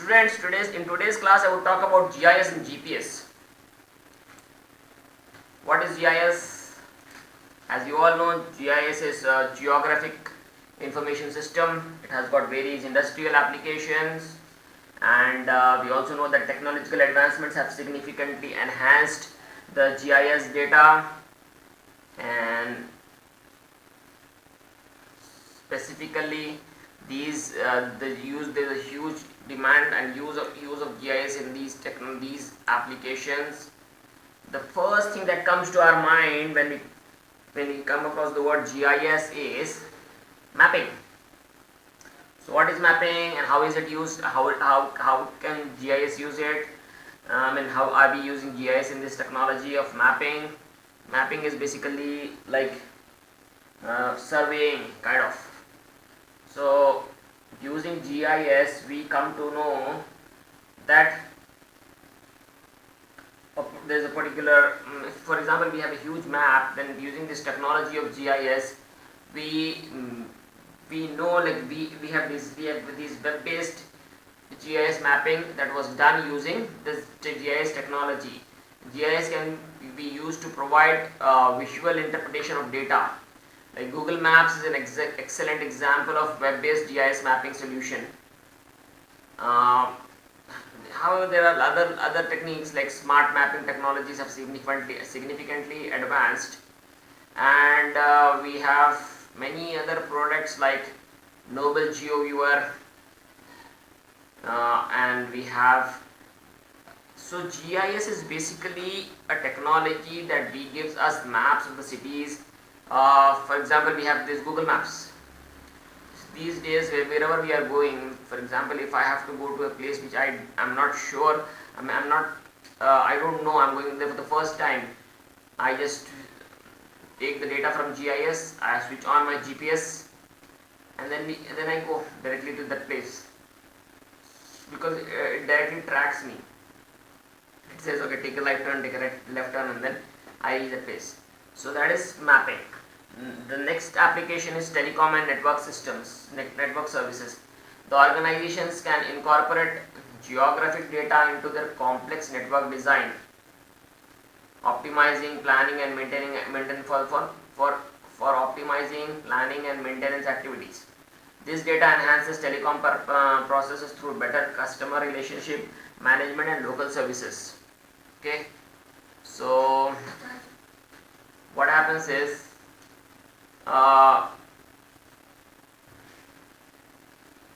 Students, in today's class I would talk about GIS and GPS. What is GIS? As you all know, GIS is a geographic information system. It has got various industrial applications, and we also know that technological advancements have significantly enhanced the GIS data, and specifically there's a huge demand and use of GIS in these applications. The first thing that comes to our mind when we come across the word GIS is mapping. So what is mapping and how is it used? How can GIS use it? And how are we using GIS in this technology of mapping? Mapping is basically like surveying kind of. So using GIS we come to know that there is a particular, for example, we have a huge map. Then using this technology of GIS, we know, like we have these web-based GIS mapping that was done using this GIS technology. GIS can be used to provide visual interpretation of data. Like Google Maps is an excellent example of web-based GIS mapping solution. However, there are other techniques like smart mapping technologies have significantly advanced, and we have many other products like Noble GeoViewer, and we have. So GIS is basically a technology that gives us maps of the cities. For example, we have this Google Maps. These days, wherever we are going, for example, if I have to go to a place which I am not sure, I don't know, I'm going there for the first time, I just take the data from GIS, I switch on my GPS, and then I go directly to that place, because it directly tracks me. It says, okay, take a left turn, and then I reach the place. So that is mapping. The next application is telecom and network systems, network services. The organizations can incorporate geographic data into their complex network design, optimizing planning and maintenance for optimizing planning and maintenance activities. This data enhances telecom processes through better customer relationship management and local services. Okay, so what happens is,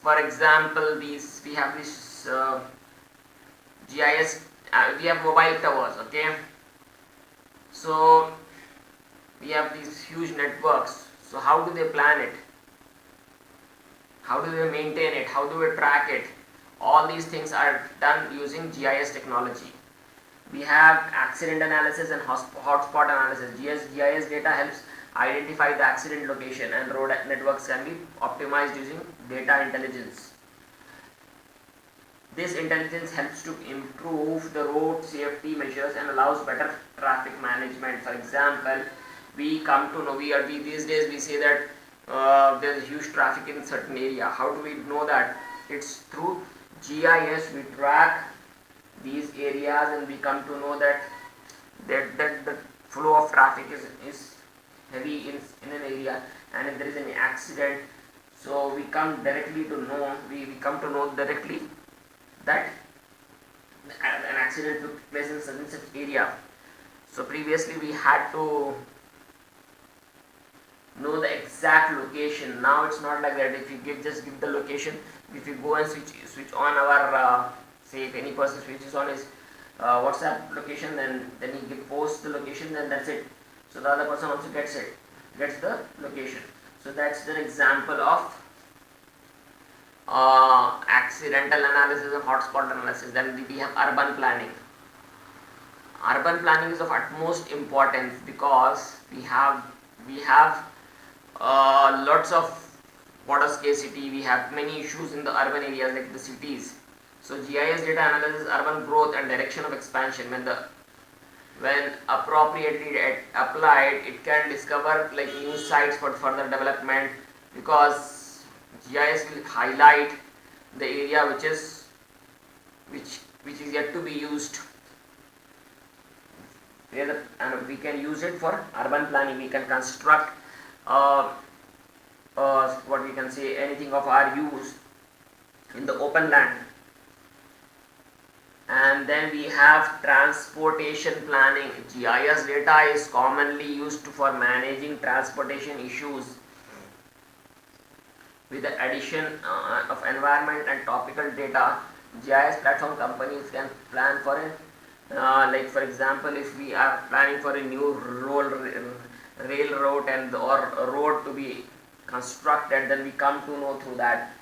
for example, we have this GIS, we have mobile towers. Okay, so we have these huge networks. So how do they plan it? How do they maintain it? How do they track it? All these things are done using GIS technology. We have accident analysis and hotspot analysis. GIS data helps identify the accident location, and road networks can be optimized using data intelligence. This intelligence helps to improve the road safety measures and allows better traffic management. For example, we come to know, these days we say that there is huge traffic in certain area. How do we know that? It's through GIS. We track these areas and we come to know that the flow of traffic is heavy in an area, and if there is any accident, so we come directly to know, we come to know directly that an accident took place in such area. So previously we had to know the exact location. Now it's not like that. If you just give the location, if you go and switch on our say if any person switches on his WhatsApp location, then he posts the location, then that's it. So the other person also gets the location. So that's an example of accidental analysis and hotspot analysis. Then we have urban planning. Urban planning is of utmost importance because we have lots of water scarcity. We have many issues in the urban areas like the cities. So GIS data analyzes urban growth and direction of expansion. When appropriately applied, it can discover like new sites for further development, because GIS will highlight the area which is which is yet to be used. And we can use it for urban planning. We can construct what we can say, anything of our use in the open land. And then we have transportation planning. GIS data is commonly used for managing transportation issues. With the addition of environment and topical data, GIS platform companies can plan for it. Like for example, if we are planning for a new railroad and or a road to be constructed, then we come to know through that.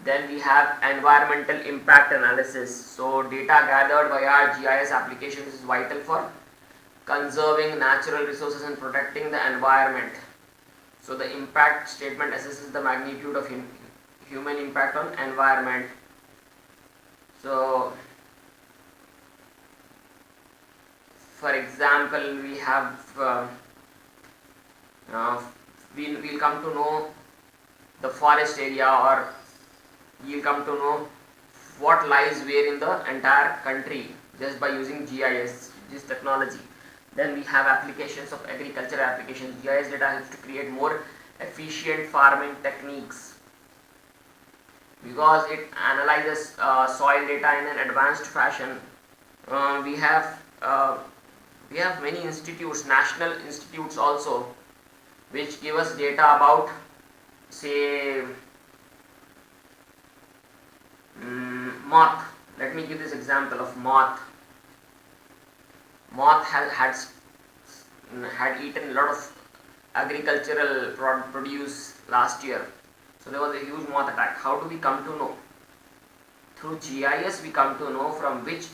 Then we have environmental impact analysis. So data gathered via GIS applications is vital for conserving natural resources and protecting the environment. So the impact statement assesses the magnitude of human impact on environment. So for example, we have we'll come to know the forest area, or you'll come to know what lies where in the entire country just by using GIS, this technology. Then we have applications of agriculture applications. GIS data helps to create more efficient farming techniques because it analyzes soil data in an advanced fashion. We have many institutes, national institutes also, which give us data about, say, moth. Let me give this example of moth. Moth had eaten a lot of agricultural produce last year. So there was a huge moth attack. How do we come to know? Through GIS we come to know from which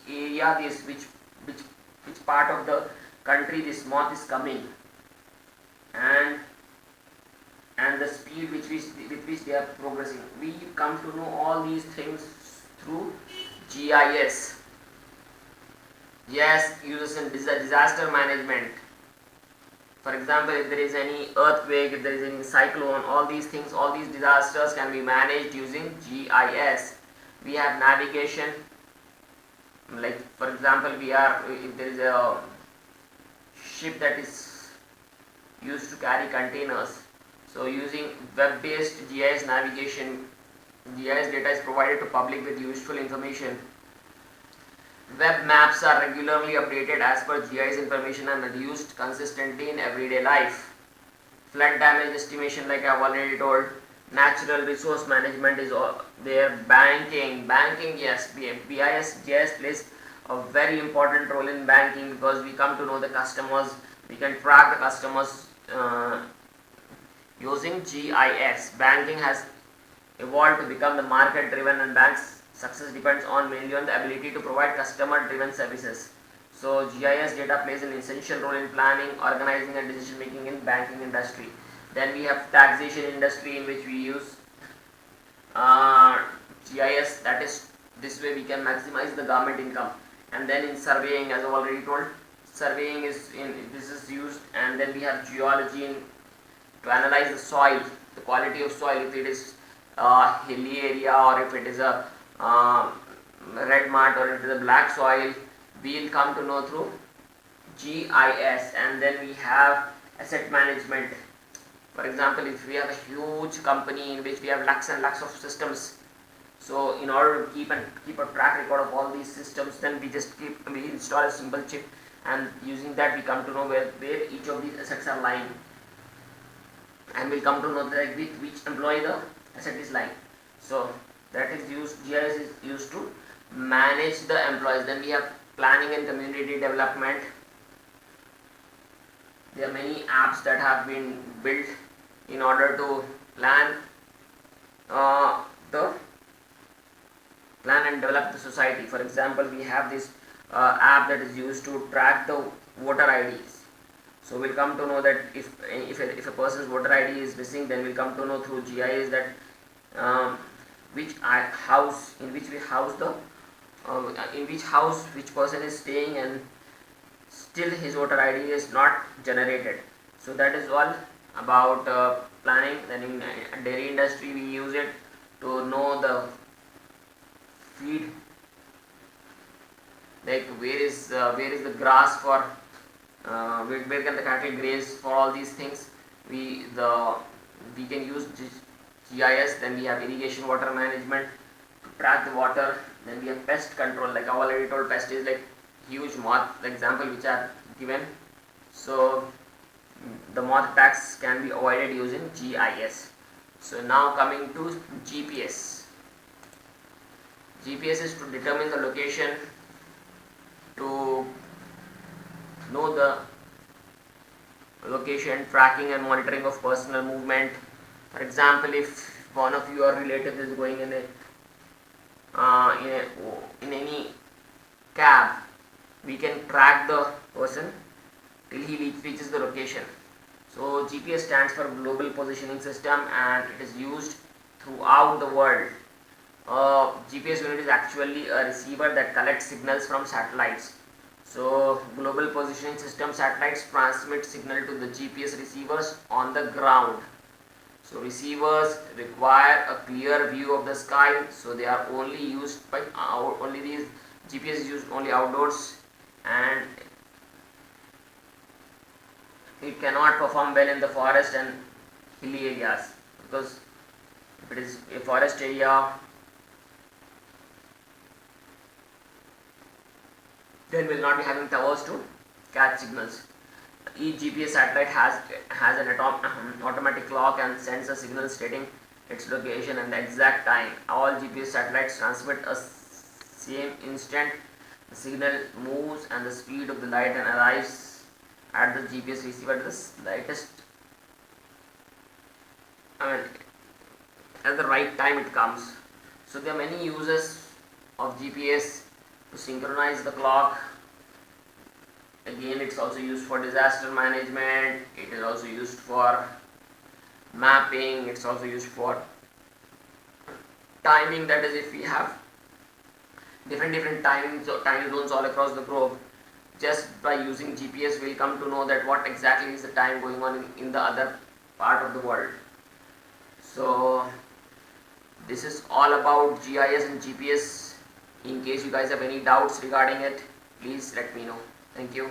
area which part of the country this moth is coming, and the speed with which they are progressing. We come to know all these things through GIS. GIS uses in disaster management. For example, if there is any earthquake, if there is any cyclone, all these things, all these disasters can be managed using GIS. We have navigation. Like for example, if there is a ship that is used to carry containers, so using web-based GIS navigation, GIS data is provided to public with useful information. Web maps are regularly updated as per GIS information and are used consistently in everyday life. Flood damage estimation, like I have already told. Natural resource management is there. Banking, yes, GIS plays a very important role in banking because we come to know the customers. We can track the customers using GIS. Banking has evolved to become the market driven, and banks success depends mainly on the ability to provide customer driven services. So GIS data plays an essential role in planning, organizing and decision making in banking industry. Then we have taxation industry, in which we use GIS. That is, this way we can maximize the government income. And then in surveying, as I already told, surveying this is used. And then we have geology to analyze the soil, the quality of soil, if it is a hilly area or if it is a red mud or if it is a black soil. We will come to know through GIS. And then we have asset management. For example, if we have a huge company in which we have lakhs and lakhs of systems, so in order to keep a track record of all these systems, then we install a simple chip, and using that we come to know where each of these assets are lying, and we'll come to know that with which employee the asset is lying. So that is GIS is used to manage the employees. Then we have planning and community development. There are many apps that have been built in order to plan and develop the society. For example, we have this app that is used to track the voter IDs. So we'll come to know that if a person's voter ID is missing, then we'll come to know through GIS that which house which person is staying, and still his voter ID is not generated. So that is all about planning. Then in dairy industry we use it to know the feed like where is the grass for where can the cattle graze, for all these things we can use GIS. Then we have irrigation water management to track the water. Then we have pest control, like I already told, pest is like huge moth, the example which I have given. So the moth attacks can be avoided using GIS. So now coming to GPS. GPS is to determine the location, to know the location, tracking and monitoring of personal movement. For example, if one of your relatives is going in in any cab, we can track the person till he reaches the location. So GPS stands for Global Positioning System, and it is used throughout the world. GPS unit is actually a receiver that collects signals from satellites. So Global Positioning System satellites transmit signal to the GPS receivers on the ground. So receivers require a clear view of the sky, so they are only used by only these GPS is used only outdoors, and it cannot perform well in the forest and hilly areas, because if it is a forest area, then will not be having towers to catch signals. Each GPS satellite has an automatic clock and sends a signal stating its location and the exact time. All GPS satellites transmit a same instant. The signal moves and the speed of the light and arrives at the GPS receiver at the slightest, at the right time it comes. So there are many uses of GPS to synchronize the clock. Again, it's also used for disaster management, it is also used for mapping, it's also used for timing, that is if we have different time zones all across the globe, just by using GPS we'll come to know that what exactly is the time going on in the other part of the world. So this is all about GIS and GPS. In case you guys have any doubts regarding it, please let me know. Thank you.